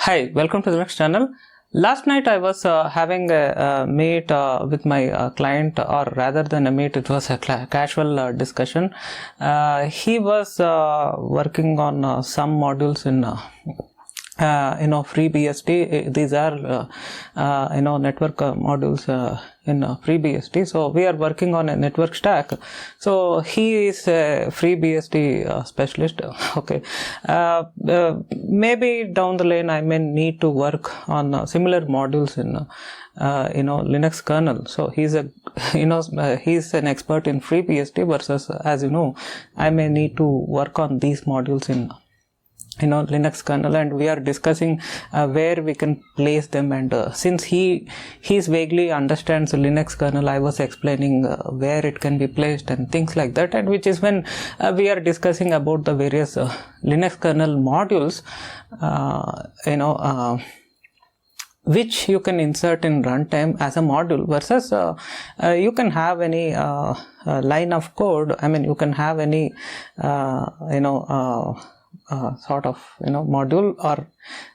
Hi, welcome to the next channel. Last night I was having a meet with my client, or rather than a meet, it was a casual discussion. He was working on some modules in FreeBSD. These are network modules in FreeBSD. So we are working on a network stack. So he is a FreeBSD specialist. Okay, maybe down the lane I may need to work on similar modules in Linux kernel. So he's a he's an expert in FreeBSD versus, as you know, I may need to work on these modules in Linux kernel, and we are discussing where we can place them. And since he's vaguely understands the Linux kernel, I was explaining where it can be placed and things like that, and which is when we are discussing about the various Linux kernel modules which you can insert in runtime as a module versus you can have any line of code. I mean, you can have any sort of module or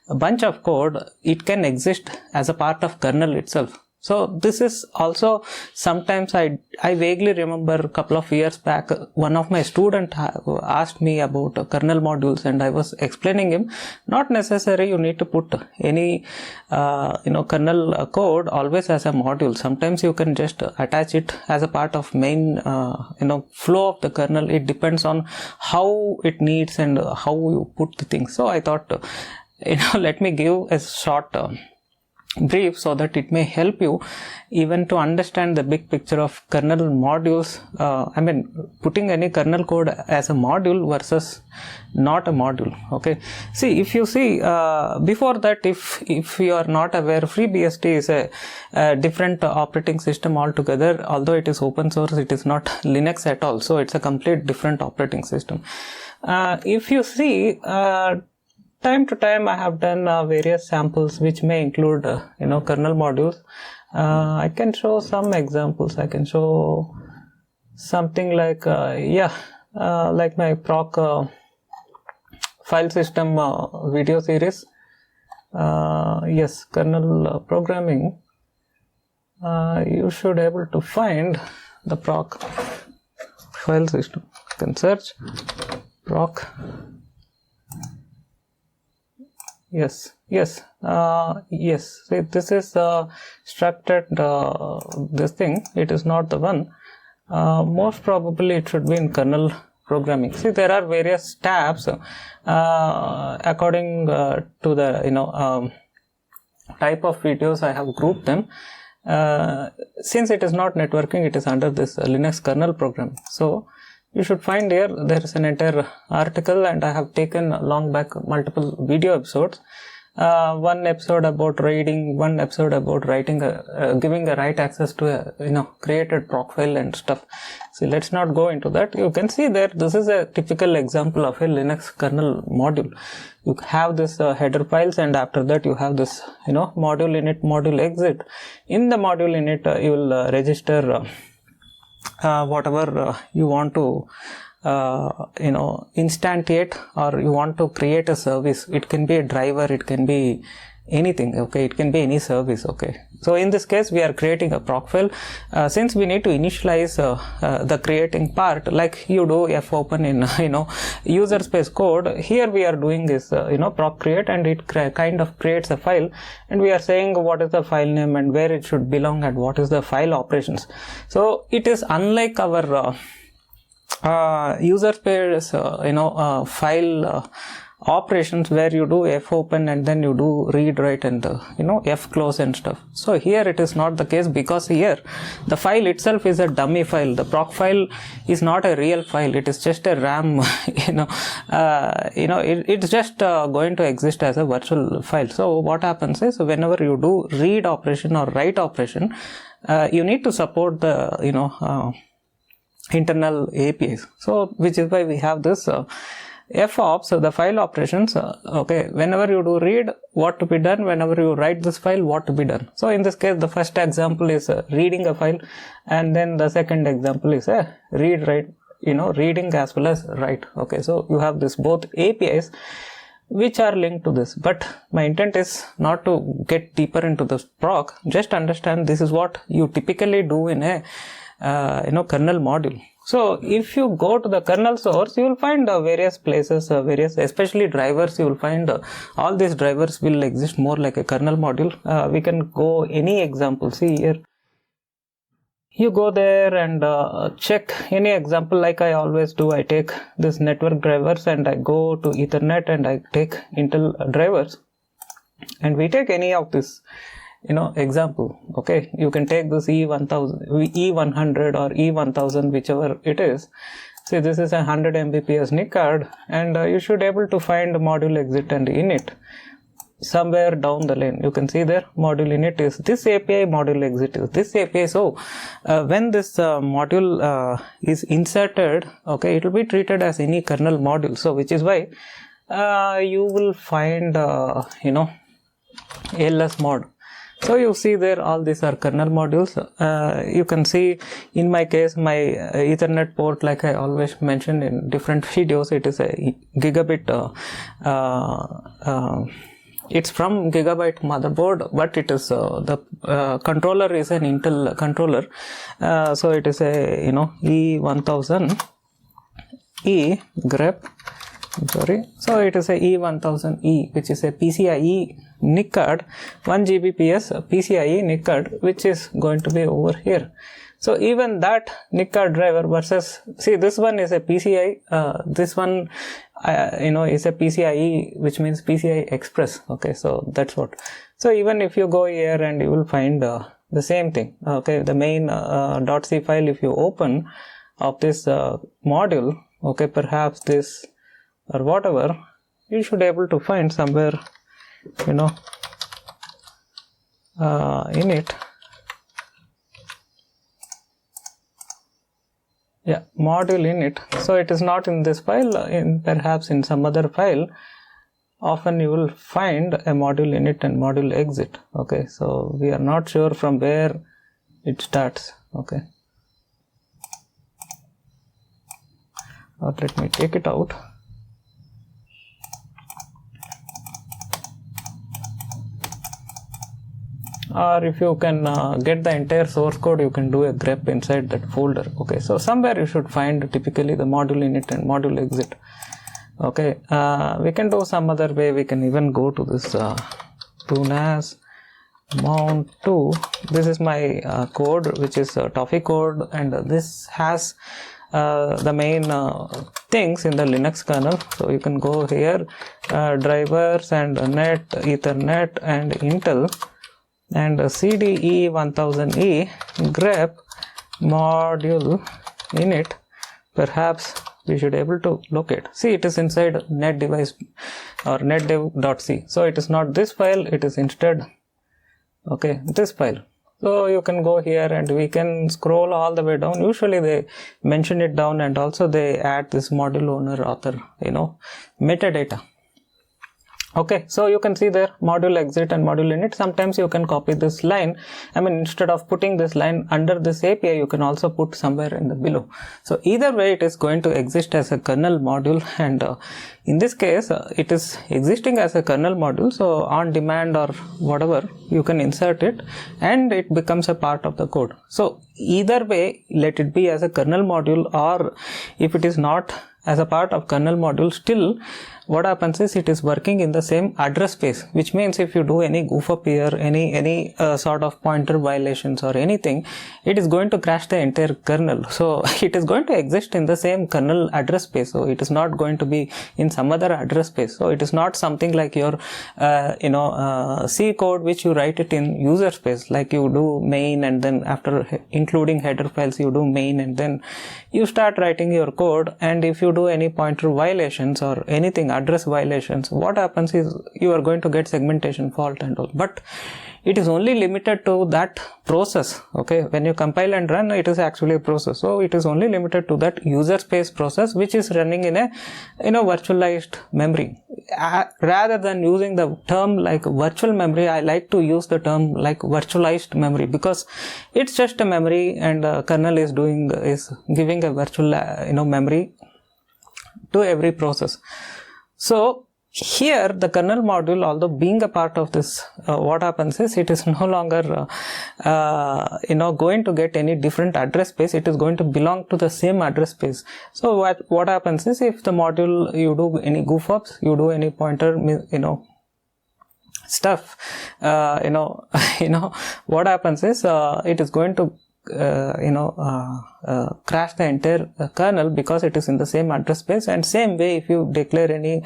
a bunch of code. It can exist as a part of kernel itself. So this is also sometimes I vaguely remember a couple of years back, one of my students asked me about kernel modules, and I was explaining him, not necessary you need to put any kernel code always as a module. Sometimes you can just attach it as a part of main flow of the kernel. It depends on how it needs and how you put the things. So I thought let me give a short brief so that it may help you even to understand the big picture of kernel modules. I mean, putting any kernel code as a module versus not a module. Okay, see, if you see before that, if you are not aware, FreeBSD is a different operating system altogether. Although it is open source, it is not Linux at all, so it's a complete different operating system. If you see, time to time I have done various samples which may include kernel modules. I can show some examples. I can show something like like my proc file system video series. Yes, kernel programming. You should able to find the proc file system. You can search proc. Yes. See, this is structured this thing. It is not the one. Most probably it should be in kernel programming. See, there are various tabs according to the type of videos. I have grouped them. Since it is not networking, it is under this Linux kernel program. So you should find here, there is an entire article, and I have taken long back multiple video episodes. One episode about reading, one episode about writing, giving a write access to a created proc file and stuff. See, let's not go into that. You can see there, this is a typical example of a Linux kernel module. You have this header files, and after that you have this module init, module exit. In the module init, you will register whatever you want to instantiate, or you want to create a service. It can be a driver, it can be anything. Okay, it can be any service. Okay, so in this case we are creating a proc file. Since we need to initialize the creating part, like you do fopen in user space code, here we are doing this proc create, and it kind of creates a file, and we are saying what is the file name and where it should belong and what is the file operations. So it is unlike our user space file operations where you do fopen and then you do read write and fclose and stuff. So here it is not the case, because here the file itself is a dummy file. The proc file is not a real file. It is just a RAM. It's just going to exist as a virtual file. So what happens is, whenever you do read operation or write operation, you need to support the internal APIs. So which is why we have this FOPS, the file operations. Okay, whenever you do read, what to be done, whenever you write this file, what to be done. So in this case, the first example is reading a file, and then the second example is read write, reading as well as write. Okay, so you have this both APIs which are linked to this. But my intent is not to get deeper into this proc, just understand this is what you typically do in a kernel module. So if you go to the kernel source, you will find various places, especially drivers, you will find all these drivers will exist more like a kernel module. We can go any example. See here, you go there and check any example, like I always do. I take this network drivers and I go to Ethernet and I take Intel drivers, and we take any of this example. Okay, you can take this E100 or E1000, whichever it is. See, this is a 100 Mbps NIC card, and you should able to find module exit and init somewhere down the lane. You can see there module init is this API, module exit is this API. So when this module is inserted, okay, it will be treated as any kernel module. So which is why you will find ALS mod. So you see there, all these are kernel modules. You can see in my case, my Ethernet port, like I always mentioned in different videos, it is a gigabit. It's from Gigabyte motherboard, but it is the controller is an Intel controller. So it is a E1000 E grep. So it is a E1000E, which is a PCIe NIC card, 1 Gbps PCIe NIC card, which is going to be over here. So even that NIC card driver versus, see, this one is a PCI, this one is a PCIe, which means PCI Express. Okay, so that's what. So even if you go here and you will find the same thing. Okay, the main .c file, if you open of this module, okay, perhaps this or whatever, you should able to find somewhere in it. Yeah, module init. So it is not in this file, perhaps in some other file. Often you will find a module init and module exit. Okay, so we are not sure from where it starts. Okay, let me take it out. Or if you can get the entire source code, you can do a grep inside that folder. Okay, so somewhere you should find typically the module init and module exit. Okay, we can do some other way. We can even go to this tunas mount 2. This is my code, which is Toffee code, and this has the main things in the Linux kernel. So you can go here, drivers and net, Ethernet and Intel, and CDE 1000E grep module init. Perhaps we should able to locate. See, it is inside net device or netdev.c. So it is not this file, it is instead, okay, this file. So you can go here and we can scroll all the way down. Usually they mention it down, and also they add this module owner author metadata. Okay, so you can see there module exit and module init. Sometimes you can copy this line. I mean, instead of putting this line under this API, you can also put somewhere in the below. So either way, it is going to exist as a kernel module, and in this case, it is existing as a kernel module. So on demand or whatever, you can insert it and it becomes a part of the code. So either way, let it be as a kernel module, or if it is not as a part of kernel module, still what happens is it is working in the same address space, which means if you do any goof up here, any sort of pointer violations or anything, it is going to crash the entire kernel. So it is going to exist in the same kernel address space. So it is not going to be in some other address space. So it is not something like your C code which you write it in user space, like you do main and then after including header files you do main and then you start writing your code. And if you do any pointer violations or anything address violations, what happens is you are going to get segmentation fault and all. But it is only limited to that process. Okay, when you compile and run, it is actually a process. So it is only limited to that user space process which is running in a virtualized memory. Rather than using the term like virtual memory, I like to use the term like virtualized memory, because it's just a memory and kernel is giving a virtual memory to every process. So here the kernel module, although being a part of this, what happens is it is no longer going to get any different address space. It is going to belong to the same address space. So what happens is, if the module, you do any goof ups, you do any pointer stuff, what happens is it is going to crash the entire kernel, because it is in the same address space. And same way, if you declare any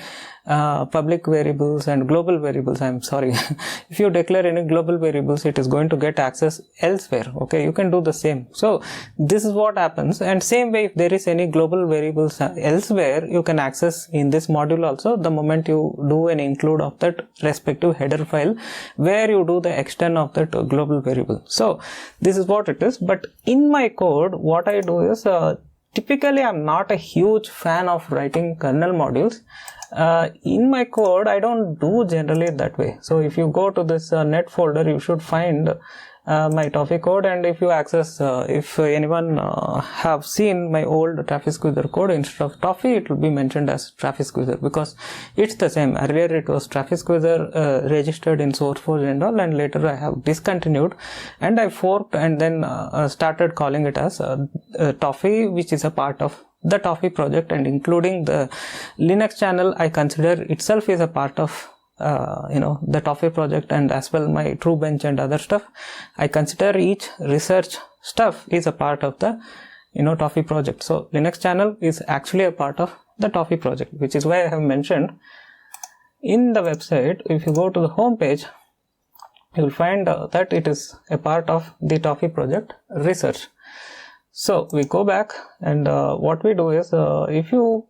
public variables and global variables, if you declare any global variables, it is going to get access elsewhere. Okay, you can do the same. So this is what happens. And same way, if there is any global variables elsewhere, you can access in this module also, the moment you do an include of that respective header file where you do the extend of that global variable. So this is what it is. But in my code, what I do is, typically I'm not a huge fan of writing kernel modules. In my code, I don't do generally that way. So if you go to this net folder, you should find my Toffee code, and if you access, if anyone have seen my old Traffisqueezer code, instead of Toffee, it will be mentioned as Traffisqueezer, because it's the same. Earlier it was Traffisqueezer registered in SourceForge and all, and later I have discontinued and I forked and then started calling it as Toffee, which is a part of the Toffee project, and including the Linux channel, I consider itself is a part of the Toffee project, and as well my TrueBench and other stuff. I consider each research stuff is a part of the Toffee project. So Linux channel is actually a part of the Toffee project, which is why I have mentioned in the website. If you go to the home page, you will find that it is a part of the Toffee project research. So we go back, and what we do is, if you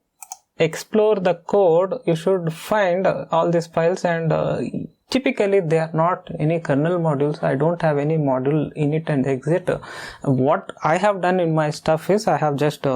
explore the code, you should find all these files, and typically they are not any kernel modules. I don't have any module init and exit. What I have done in my stuff is, I have just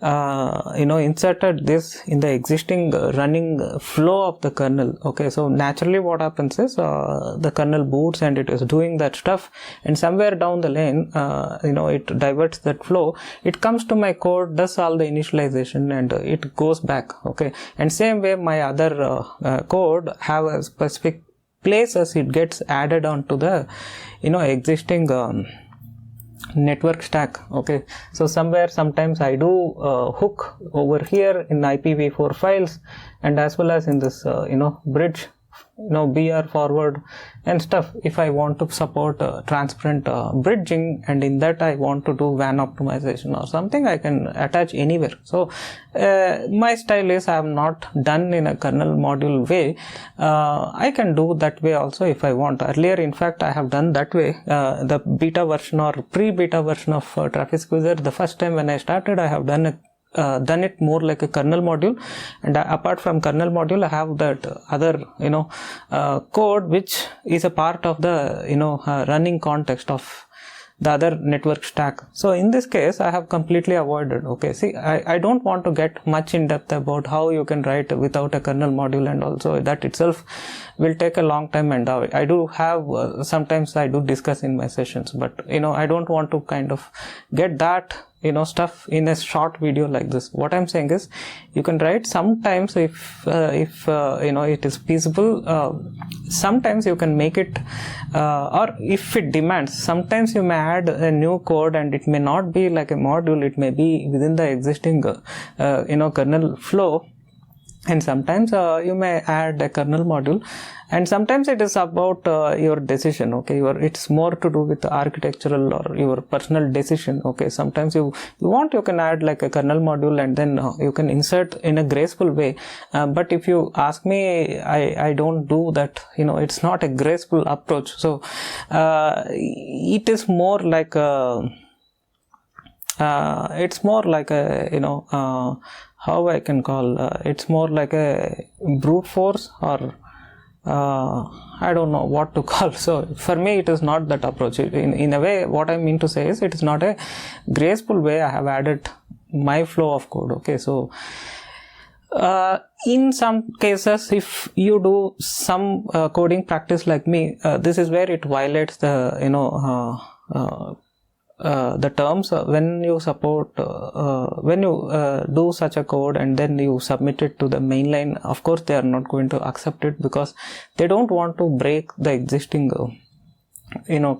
inserted this in the existing running flow of the kernel. Okay, so naturally what happens is, the kernel boots and it is doing that stuff, and somewhere down the lane, it diverts that flow. It comes to my code, does all the initialization, and it goes back. Okay, and same way my other code have a specific places it gets added onto the existing network stack. Okay, so sometimes I do hook over here in IPv4 files, and as well as in this bridge, BR forward and stuff, if I want to support transparent bridging, and in that I want to do WAN optimization or something, I can attach anywhere. So my style is, I have not done in a kernel module way. I can do that way also if I want. Earlier, in fact, I have done that way. The beta version or pre-beta version of Traffisqueezer, the first time when I started, I have done it more like a kernel module, and apart from kernel module, I have that other code which is a part of the running context of the other network stack. So in this case, I have completely avoided. Okay, see, I don't want to get much in depth about how you can write without a kernel module, and also that itself will take a long time, and I do have sometimes I do discuss in my sessions, but I don't want to kind of get that stuff in a short video like this. What I'm saying is, you can write sometimes if it is feasible. Sometimes you can make it, or if it demands, sometimes you may add a new code, and it may not be like a module, it may be within the existing kernel flow, and sometimes you may add a kernel module, and sometimes it is about your decision. Okay, it's more to do with the architectural or your personal decision. Okay, sometimes you can add like a kernel module, and then you can insert in a graceful way, but if you ask me, I don't do that. It's not a graceful approach. So it is more like it's more like a how I can call, it's more like a brute force, or I don't know what to call. So for me, it is not that approach. In a way, what I mean to say is, it is not a graceful way I have added my flow of code. Okay, so in some cases, if you do some coding practice like me, this is where it violates the the terms when you support when you do such a code and then you submit it to the mainline. Of course they are not going to accept it because they don't want to break the existing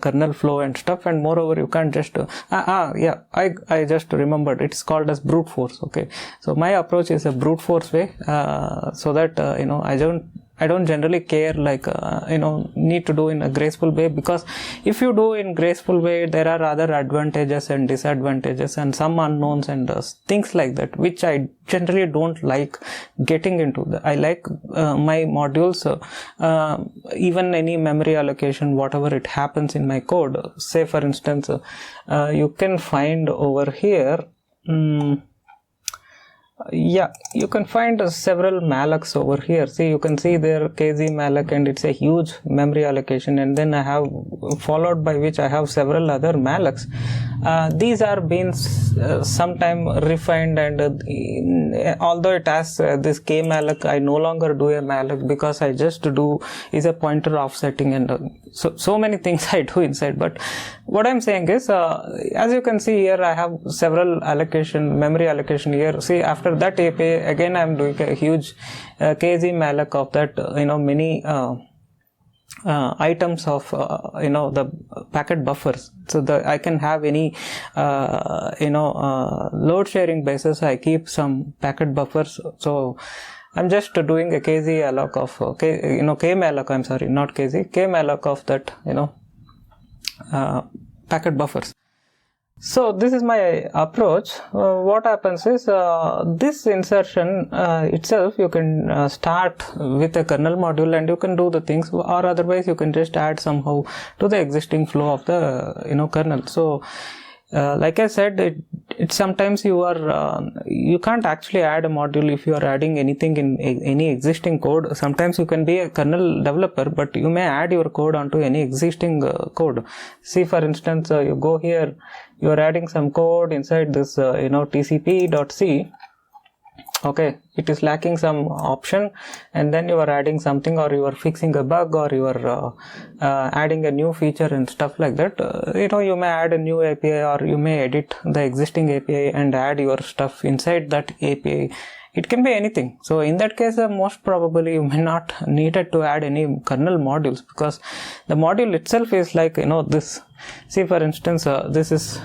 kernel flow and stuff. And moreover, you can't just I just remembered, it's called as brute force. Okay, so my approach is a brute force way, so that I don't generally care like need to do in a graceful way, because if you do in graceful way, there are other advantages and disadvantages and some unknowns and things like that, which I generally don't like getting into. I like my modules, even any memory allocation, whatever it happens in my code. Say for instance, you can find over here, you can find several mallocs over here. See, you can see there KZ malloc, and it's a huge memory allocation, and then I have followed by which I have several other mallocs. These are being sometime refined, and although it has this k malloc, I no longer do a malloc because I just do is a pointer offsetting, and so many things I do inside. But what I'm saying is, as you can see here, I have several memory allocation here. See, after that API, again I'm doing a huge KZ malloc of that many items of the packet buffers, so that I can have any load sharing basis. I keep some packet buffers, so I'm just doing a KZ alloc of k malloc, I'm sorry, not KZ, k malloc of that packet buffers. So this is my approach. What happens is, this insertion itself, you can start with a kernel module and you can do the things, or otherwise you can just add somehow to the existing flow of the kernel. So like I said, it sometimes you can't actually add a module if you are adding anything in any existing code. Sometimes you can be a kernel developer, but you may add your code onto any existing code. See, for instance, you go here, you are adding some code inside this tcp.c. okay, it is lacking some option, and then you are adding something, or you are fixing a bug, or you are adding a new feature and stuff like that. You may add a new API, or you may edit the existing API and add your stuff inside that API. It can be anything. So in that case, most probably you may not needed to add any kernel modules, because the module itself is like this. See, for instance, this is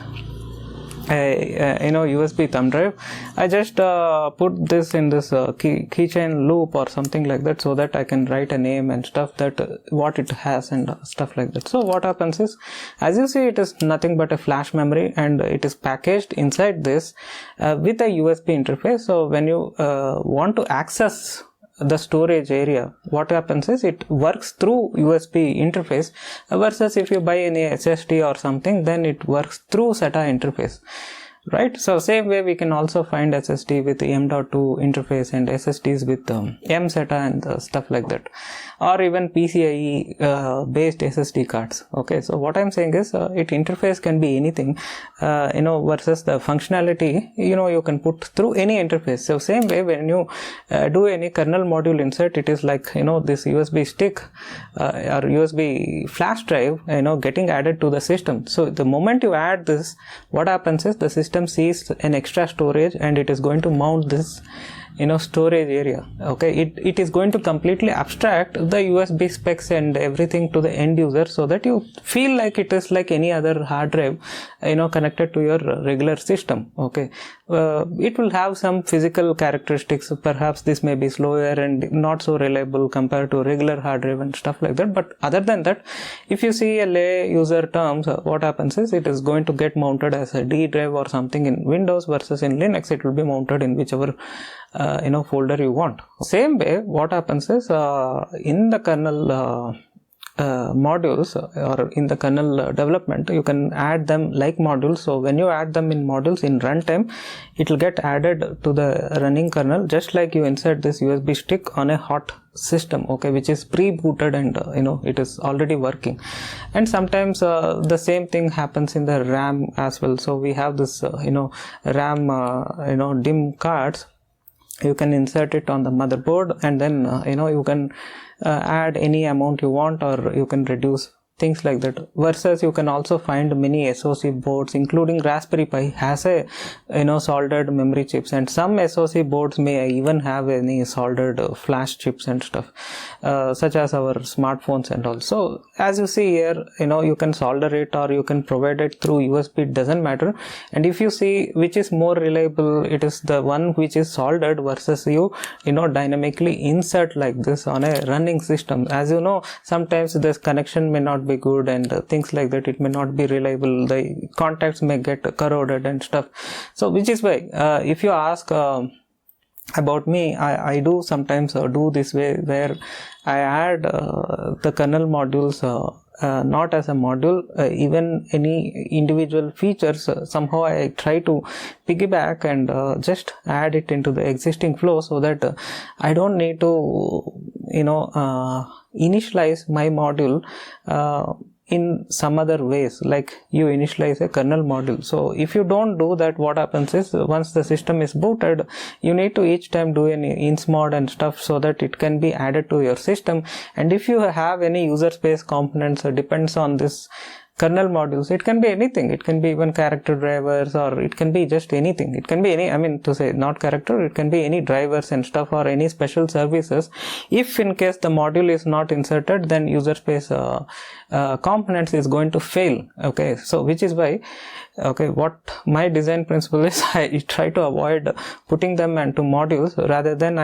a USB thumb drive. I just put this in this keychain loop or something like that, so that I can write a name and stuff, that what it has and stuff like that. So what happens is, as you see, it is nothing but a flash memory, and it is packaged inside this with a USB interface. So when you want to access the storage area, what happens is it works through USB interface, versus if you buy any SSD or something, then it works through SATA interface, right? So same way we can also find SSD with M.2 interface and SSDs with mSATA and stuff like that, or even PCIe based SSD cards. Okay, so what I'm saying is, it interface can be anything, versus the functionality, you can put through any interface. So same way, when you do any kernel module insert, it is like this USB stick or USB flash drive getting added to the system. So the moment you add this, what happens is the system sees an extra storage, and it is going to mount this storage area. Okay, it is going to completely abstract the USB specs and everything to the end user, so that you feel like it is like any other hard drive connected to your regular system. Okay, it will have some physical characteristics. Perhaps this may be slower and not so reliable compared to regular hard drive and stuff like that, but other than that, if you see a lay user terms, what happens is it is going to get mounted as a D drive or something in Windows, versus in Linux it will be mounted in whichever folder you want. Same way, what happens is, in the kernel modules, or in the kernel development, you can add them like modules. So when you add them in modules in runtime, it will get added to the running kernel, just like you insert this USB stick on a hot system, okay, which is pre-booted, and it is already working. And sometimes the same thing happens in the RAM as well. So we have this RAM DIMM cards. You can insert it on the motherboard, and then you can add any amount you want, or you can reduce things like that. Versus you can also find many SoC boards, including Raspberry Pi has a soldered memory chips, and some SoC boards may even have any soldered flash chips and stuff, such as our smartphones and all. So as you see here, you can solder it or you can provide it through USB, it doesn't matter. And if you see which is more reliable, it is the one which is soldered versus you dynamically insert like this on a running system. As you know, sometimes this connection may not be good and things like that, it may not be reliable, the contacts may get corroded and stuff. So which is why if you ask about me, I do sometimes do this way, where I add the kernel modules not as a module, even any individual features, somehow I try to piggyback and just add it into the existing flow, so that I don't need to initialize my module in some other ways, like you initialize a kernel module. So if you don't do that, what happens is, once the system is booted, you need to each time do an insmod and stuff, so that it can be added to your system. And if you have any user space components, depends on this kernel modules, it can be anything, it can be even character drivers, or it can be just anything, it can be any, not character, it can be any drivers and stuff, or any special services. If in case the module is not inserted, then user space components is going to fail. Okay, so which is why, what my design principle is, I try to avoid putting them into modules, rather than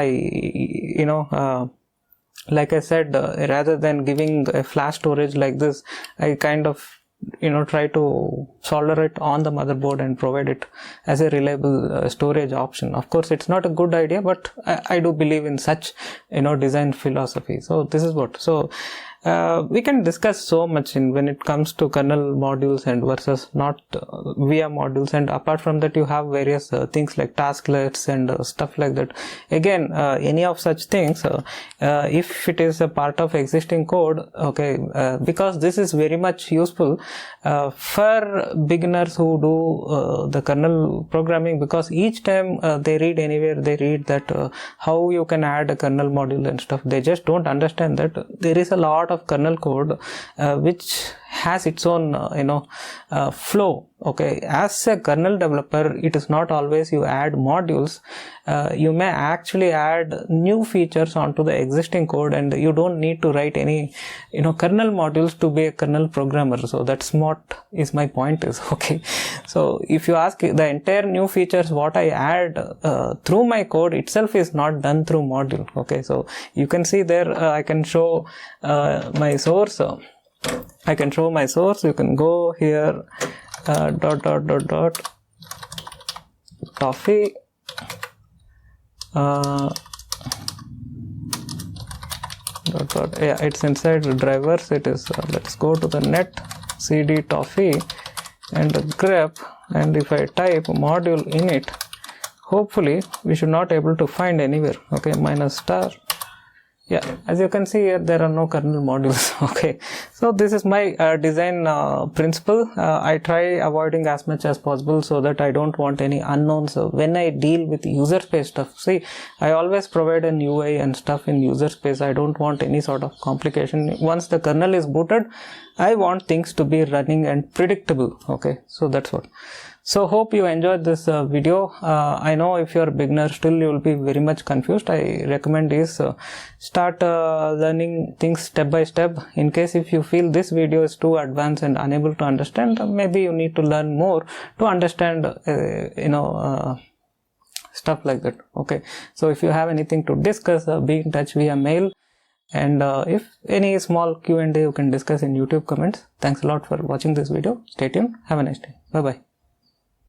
like I said, rather than giving a flash storage like this, I kind of try to solder it on the motherboard and provide it as a reliable storage option. Of course, it's not a good idea, but I do believe in such design philosophy. So this is what. So we can discuss so much when it comes to kernel modules and versus not via modules. And apart from that, you have various things like tasklets and stuff like that. Again, any of such things, if it is a part of existing code, because this is very much useful for beginners who do the kernel programming, because each time they read anywhere, they read that how you can add a kernel module and stuff. They just don't understand that there is a lot of kernel code which has its own flow. As a kernel developer, it is not always you add modules, you may actually add new features onto the existing code, and you don't need to write any kernel modules to be a kernel programmer. So that's what is my point is. So if you ask, the entire new features what I add through my code itself is not done through module. So you can see there, I can show my source. I can show my source. You can go here, toffee, it's inside the drivers. It is let's go to the net cd toffee and grep, and if I type module init, hopefully we should not able to find anywhere. -*. Yeah, as you can see here, there are no kernel modules. So this is my design principle. I try avoiding as much as possible, so that I don't want any unknowns when I deal with user space stuff. See, I always provide an UI and stuff in user space. I don't want any sort of complication. Once the kernel is booted, I want things to be running and predictable. So that's what. So hope you enjoyed this video. I know if you're a beginner, still you will be very much confused. I recommend is start learning things step by step. In case if you feel this video is too advanced and unable to understand, maybe you need to learn more to understand stuff like that. So if you have anything to discuss, be in touch via mail. And if any small Q&A, you can discuss in YouTube comments. Thanks a lot for watching this video. Stay tuned. Have a nice day. Bye bye.